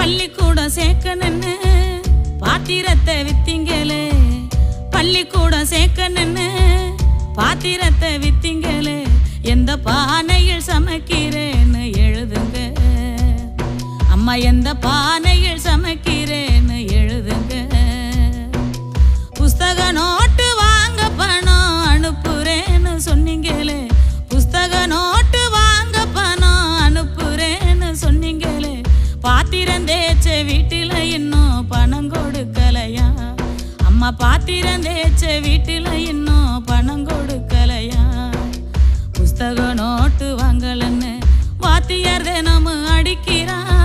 பள்ளிக்கூடம் சேர்க்கணுன்னு பாத்திரத்தை வித்தீங்களே, பள்ளிக்கூடம் சேர்க்கணுன்னு பாத்திரத்தை வித்தீங்களே, எந்த பானையில் சமைக்கிறேன்னு எழுதுங்க அம்மா, எந்த பானையில் சமைக்கிறேன்னு எழுதுங்க. புஸ்தக நோட்டு வாங்க பணம் அனுப்புறேன்னு சொன்னீங்களே, புஸ்தக நோட்டு வாங்க பணம் அனுப்புறேன்னு சொன்னீங்களே, பாத்திரம் தேய்ச்ச வீட்டில இன்னும் பணம் கொடுக்கலையா அம்மா, பாத்திரம் தேய்ச்ச வீட்டில இன்னும் பணம் கொடுக்கலையா. புஸ்தக நோட்டு வாங்கலன்னு வாத்தியார் தினமும் அடிக்கிறான்,